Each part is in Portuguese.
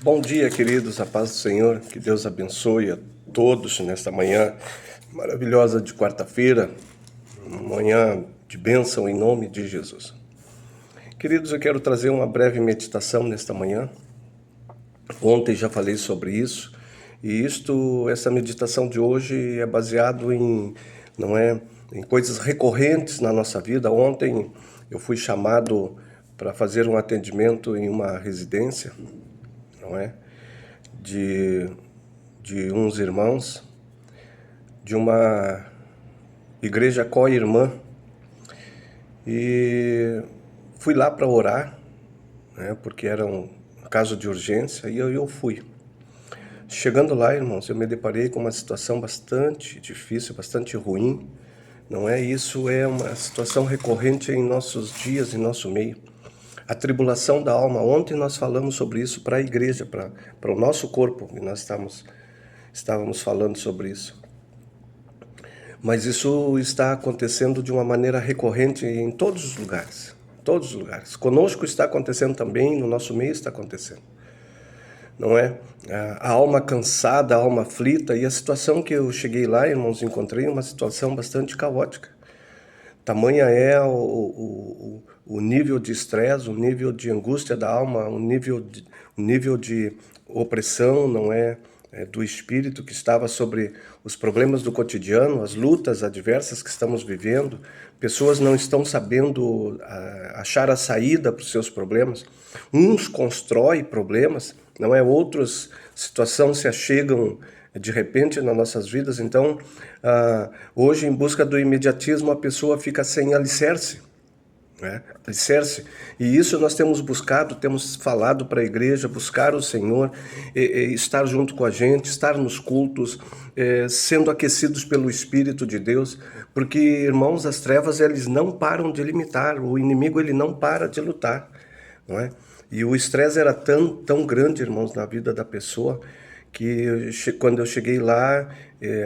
Bom dia, queridos, a paz do Senhor, que Deus abençoe a todos nesta manhã maravilhosa de quarta-feira, uma manhã de bênção em nome de Jesus. Queridos, eu quero trazer uma breve meditação nesta manhã. Ontem já falei sobre isso, e essa meditação de hoje é baseado em coisas recorrentes na nossa vida. Ontem eu fui chamado para fazer um atendimento em uma residência, não é? De uns irmãos de uma igreja co-irmã, e fui lá para orar, né, porque era um caso de urgência, e eu fui. Chegando lá, irmãos, eu me deparei com uma situação bastante difícil, bastante ruim, não é? Isso é uma situação recorrente em nossos dias, em nosso meio. A tribulação da alma. Ontem nós falamos sobre isso para a igreja, para o nosso corpo, e nós estávamos falando sobre isso. Mas isso está acontecendo de uma maneira recorrente em todos os lugares. Todos os lugares. Conosco está acontecendo também, no nosso meio está acontecendo. Não é? A alma cansada, a alma aflita, e a situação que eu cheguei lá, irmãos, encontrei uma situação bastante caótica. Tamanha é o nível de estresse, o nível de angústia da alma, o nível de opressão, não é? Do espírito que estava sobre os problemas do cotidiano, as lutas adversas que estamos vivendo. Pessoas não estão sabendo achar a saída para os seus problemas. Uns constroem problemas, não é? Outros situações se achegam de repente nas nossas vidas. Então, hoje, em busca do imediatismo, a pessoa fica sem alicerce. Né? Alicerce. E isso nós temos buscado, temos falado para a igreja, buscar o Senhor, estar junto com a gente, estar nos cultos, sendo aquecidos pelo Espírito de Deus, porque, irmãos, as trevas eles não param de limitar, o inimigo ele não para de lutar, não é? E o estresse era tão grande, irmãos, na vida da pessoa, que quando eu cheguei lá,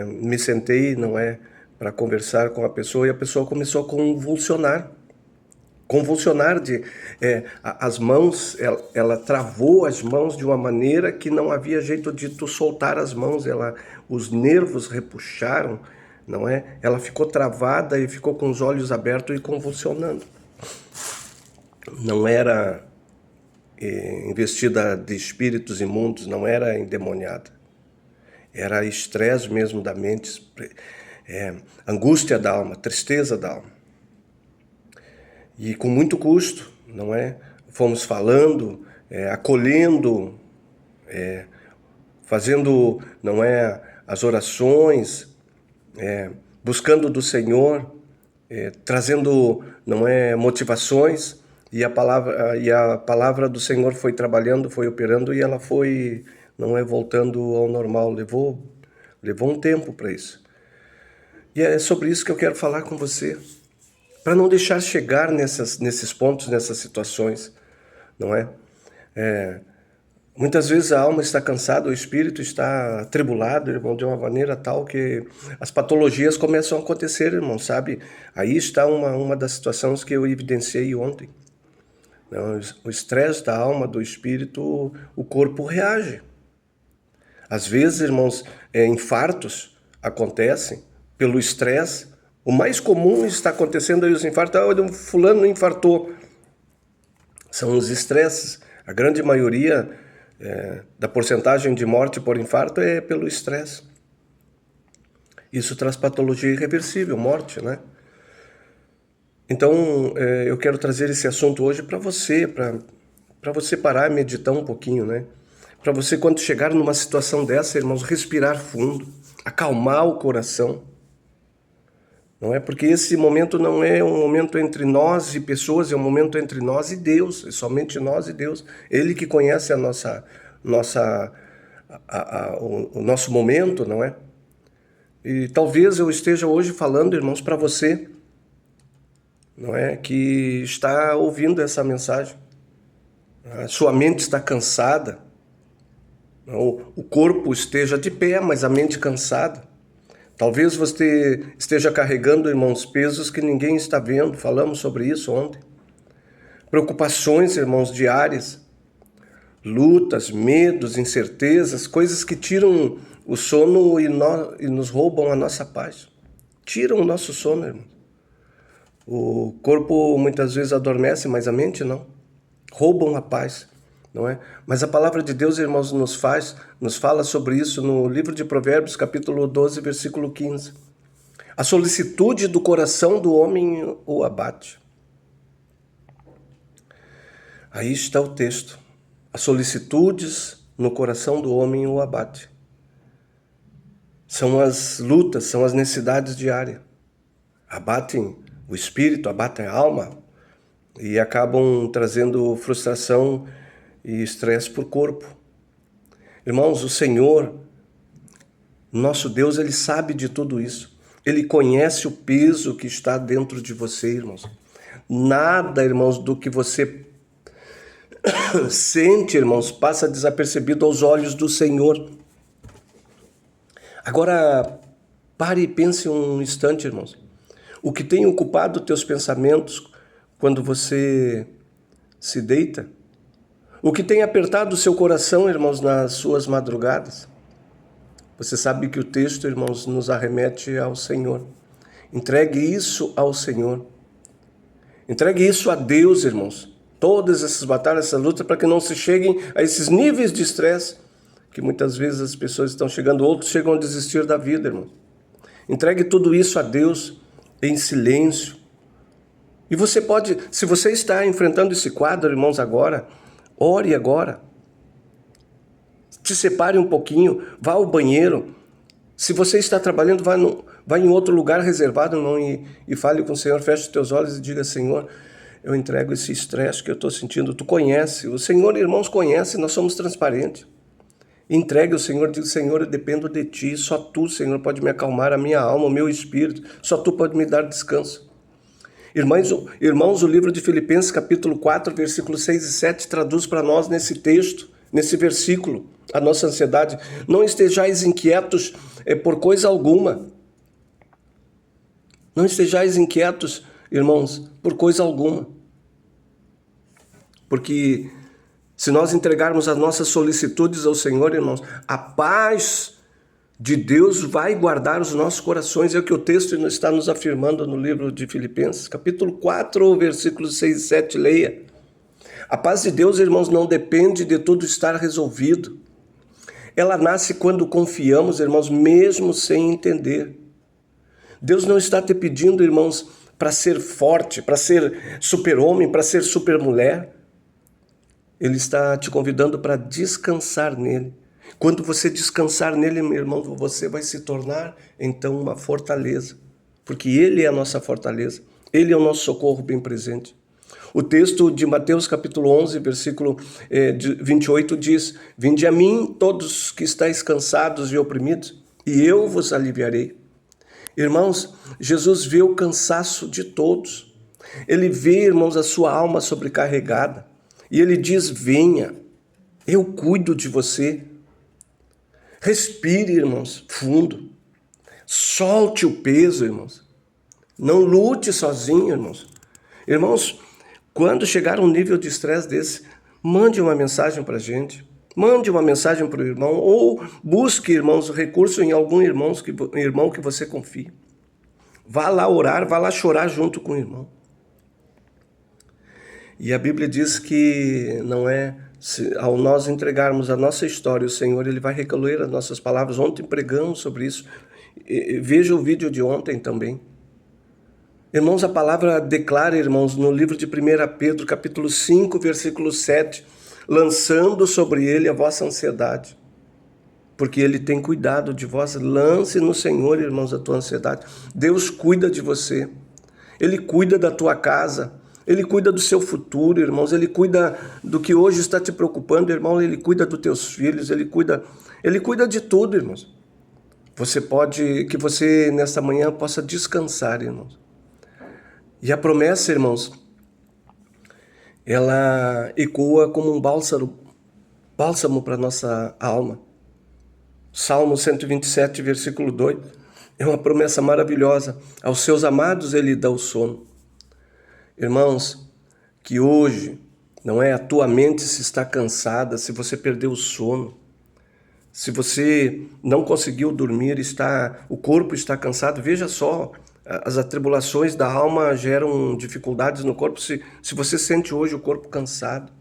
me sentei, não é, para conversar com a pessoa, e a pessoa começou a convulsionar as mãos, ela travou as mãos de uma maneira que não havia jeito de tu soltar as mãos, os nervos repuxaram, não é? Ela ficou travada e ficou com os olhos abertos e convulsionando. Não era investida de espíritos imundos, não era endemoniada. Era estresse mesmo da mente, angústia da alma, tristeza da alma. E com muito custo, não é? Fomos falando, acolhendo, fazendo, não é, as orações, buscando do Senhor, trazendo, não é, motivações, e a palavra do Senhor foi trabalhando, foi operando, e ela foi, não é, voltando ao normal. Levou um tempo para isso. E é sobre isso que eu quero falar com você, para não deixar chegar nesses pontos, nessas situações, não é? Muitas vezes a alma está cansada, o espírito está atribulado, irmão, de uma maneira tal que as patologias começam a acontecer, irmão, sabe? Aí está uma das situações que eu evidenciei ontem. O estresse da alma, do espírito, o corpo reage. Às vezes, irmãos, infartos acontecem pelo estresse. O mais comum está acontecendo aí, os infartos. O fulano infartou. São os estresses. A grande maioria da porcentagem de morte por infarto é pelo estresse. Isso traz patologia irreversível, morte, né? Então, eu quero trazer esse assunto hoje para você parar e meditar um pouquinho, né? Para você, quando chegar numa situação dessa, irmãos, respirar fundo, acalmar o coração. Não é? Porque esse momento não é um momento entre nós e pessoas, é um momento entre nós e Deus, é somente nós e Deus. Ele que conhece o nosso momento, não é? E talvez eu esteja hoje falando, irmãos, para você, não é, que está ouvindo essa mensagem. A sua mente está cansada, o corpo esteja de pé, mas a mente cansada. Talvez você esteja carregando, irmãos, pesos que ninguém está vendo. Falamos sobre isso ontem. Preocupações, irmãos, diárias. lutas, medos, incertezas, coisas que tiram o sono e nos roubam a nossa paz. Tiram o nosso sono, irmão. O corpo muitas vezes adormece, mas a mente não. Roubam a paz, não é? Mas a palavra de Deus, irmãos, nos fala sobre isso no livro de Provérbios, capítulo 12, versículo 15. A solicitude do coração do homem o abate. Aí está o texto. As solicitudes no coração do homem o abate. São as lutas, são as necessidades diárias. Abatem o espírito, abatem a alma e acabam trazendo frustração e estresse para o corpo. Irmãos, o Senhor, nosso Deus, Ele sabe de tudo isso. Ele conhece o peso que está dentro de você, irmãos. Nada, irmãos, do que você sente, irmãos, passa desapercebido aos olhos do Senhor. Agora, pare e pense um instante, irmãos. O que tem ocupado teus pensamentos quando você se deita? O que tem apertado o seu coração, irmãos, nas suas madrugadas? Você sabe que o texto, irmãos, nos arremete ao Senhor. Entregue isso ao Senhor. Entregue isso a Deus, irmãos. Todas essas batalhas, essa luta, para que não se cheguem a esses níveis de estresse que muitas vezes as pessoas estão chegando, outros chegam a desistir da vida, irmão. Entregue tudo isso a Deus em silêncio. E você pode, se você está enfrentando esse quadro, irmãos, agora, ore agora. Se separe um pouquinho, vá ao banheiro. Se você está trabalhando, vá em outro lugar reservado, irmão, e fale com o Senhor, feche os teus olhos e diga: Senhor, eu entrego esse estresse que eu estou sentindo. Tu conhece, o Senhor, irmãos, conhece, nós somos transparentes. Entregue ao Senhor, diga: Senhor, eu dependo de Ti, só Tu, Senhor, pode me acalmar a minha alma, o meu espírito, só Tu pode me dar descanso. Irmãos, o livro de Filipenses, capítulo 4, versículos 6 e 7, traduz para nós nesse texto, nesse versículo, a nossa ansiedade. Não estejais inquietos por coisa alguma. Não estejais inquietos, irmãos, por coisa alguma. Porque se nós entregarmos as nossas solicitudes ao Senhor, irmãos, a paz de Deus vai guardar os nossos corações. É o que o texto está nos afirmando no livro de Filipenses, capítulo 4, versículos 6 e 7, leia. A paz de Deus, irmãos, não depende de tudo estar resolvido. Ela nasce quando confiamos, irmãos, mesmo sem entender. Deus não está te pedindo, irmãos, para ser forte, para ser super-homem, para ser super-mulher. Ele está te convidando para descansar nele. Quando você descansar nele, meu irmão, você vai se tornar, então, uma fortaleza. Porque ele é a nossa fortaleza. Ele é o nosso socorro bem presente. O texto de Mateus, capítulo 11, versículo 28, diz: Vinde a mim, todos que estáis cansados e oprimidos, e eu vos aliviarei. Irmãos, Jesus vê o cansaço de todos. Ele vê, irmãos, a sua alma sobrecarregada. E ele diz: venha, eu cuido de você. Respire, irmãos, fundo. Solte o peso, irmãos. Não lute sozinho, irmãos. Irmãos, quando chegar um nível de estresse desse, mande uma mensagem para a gente. Mande uma mensagem para o irmão, ou busque, irmãos, recurso em algum irmão que você confie. Vá lá orar, vá lá chorar junto com o irmão. E a Bíblia diz que não é, ao nós entregarmos a nossa história, o Senhor, Ele vai recolher as nossas palavras. Ontem pregamos sobre isso. Veja o vídeo de ontem também. Irmãos, a palavra declara, irmãos, no livro de 1 Pedro, capítulo 5, versículo 7, lançando sobre Ele a vossa ansiedade, porque Ele tem cuidado de vós. Lance no Senhor, irmãos, a tua ansiedade. Deus cuida de você. Ele cuida da tua casa. Ele cuida do seu futuro, irmãos. Ele cuida do que hoje está te preocupando, irmão. Ele cuida dos teus filhos. Ele cuida de tudo, irmãos. Que você nesta manhã possa descansar, irmãos. E a promessa, irmãos, ela ecoa como um bálsamo para a nossa alma. Salmo 127, versículo 2, é uma promessa maravilhosa. Aos seus amados Ele dá o sono. Irmãos, que hoje não é? A tua mente se está cansada, se você perdeu o sono, se você não conseguiu dormir, o corpo está cansado, veja só, as atribulações da alma geram dificuldades no corpo. Se você sente hoje o corpo cansado,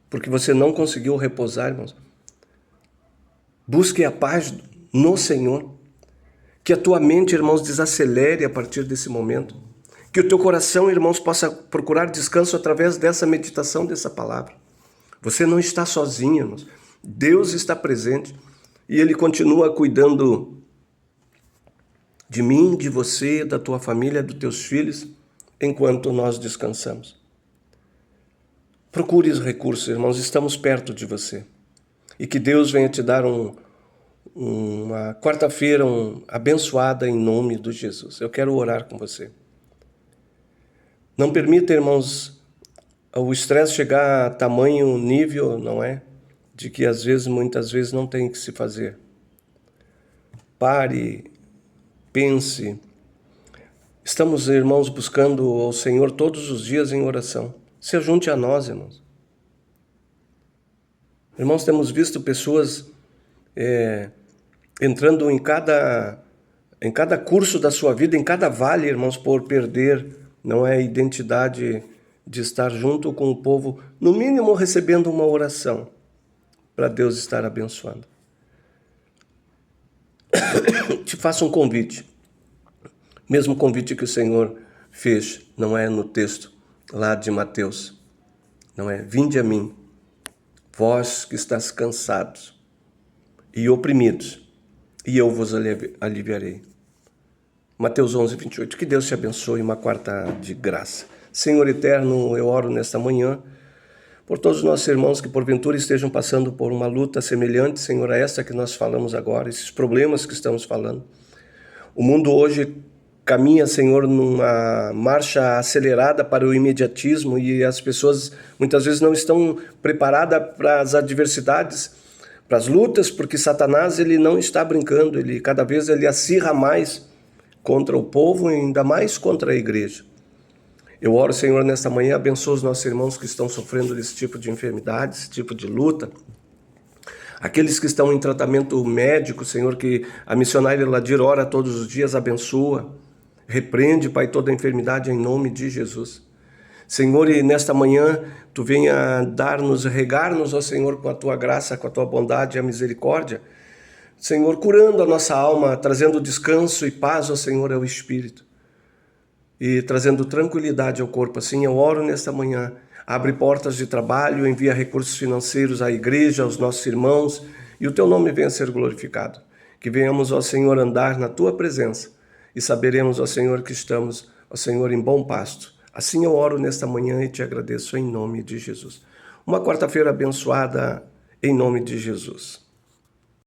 porque você não conseguiu repousar, irmãos, busque a paz no Senhor. Que a tua mente, irmãos, desacelere a partir desse momento. Que o teu coração, irmãos, possa procurar descanso através dessa meditação, dessa palavra. Você não está sozinho, irmãos. Deus está presente e Ele continua cuidando de mim, de você, da tua família, dos teus filhos, enquanto nós descansamos. Procure os recursos, irmãos, estamos perto de você. E que Deus venha te dar uma quarta-feira abençoada em nome de Jesus. Eu quero orar com você. Não permita, irmãos, o estresse chegar a tamanho nível, não é? De que muitas vezes não tem que se fazer. Pare, pense. Estamos, irmãos, buscando ao Senhor todos os dias em oração. Se junte a nós, irmãos. Irmãos, temos visto pessoas entrando em cada curso da sua vida, em cada vale, irmãos, por perder, não é, a identidade de estar junto com o povo, no mínimo recebendo uma oração, para Deus estar abençoando. Te faço um convite, mesmo convite que o Senhor fez, não é, no texto lá de Mateus, não é? Vinde a mim, vós que estáis cansados e oprimidos, e eu vos aliviarei. Mateus 11, 28. Que Deus te abençoe, uma quarta de graça. Senhor eterno, eu oro nesta manhã por todos os nossos irmãos que porventura estejam passando por uma luta semelhante, Senhor, a essa que nós falamos agora, esses problemas que estamos falando. O mundo hoje caminha, Senhor, numa marcha acelerada para o imediatismo e as pessoas muitas vezes não estão preparadas para as adversidades, para as lutas, porque Satanás ele não está brincando, cada vez ele acirra mais contra o povo e ainda mais contra a igreja. Eu oro, Senhor, nesta manhã, abençoa os nossos irmãos que estão sofrendo desse tipo de enfermidade, esse tipo de luta. Aqueles que estão em tratamento médico, Senhor, que a missionária Ladir ora todos os dias, abençoa. Repreende, Pai, toda a enfermidade em nome de Jesus. Senhor, e nesta manhã, Tu venha dar-nos, regar-nos, ó Senhor, com a Tua graça, com a Tua bondade e a misericórdia. Senhor, curando a nossa alma, trazendo descanso e paz, ó Senhor, ao Espírito. E trazendo tranquilidade ao corpo. Assim eu oro nesta manhã. Abre portas de trabalho, envia recursos financeiros à igreja, aos nossos irmãos, e o Teu nome venha a ser glorificado. Que venhamos, ó Senhor, andar na Tua presença e saberemos, ó Senhor, que estamos, ó Senhor, em bom pasto. Assim eu oro nesta manhã e te agradeço em nome de Jesus. Uma quarta-feira abençoada em nome de Jesus.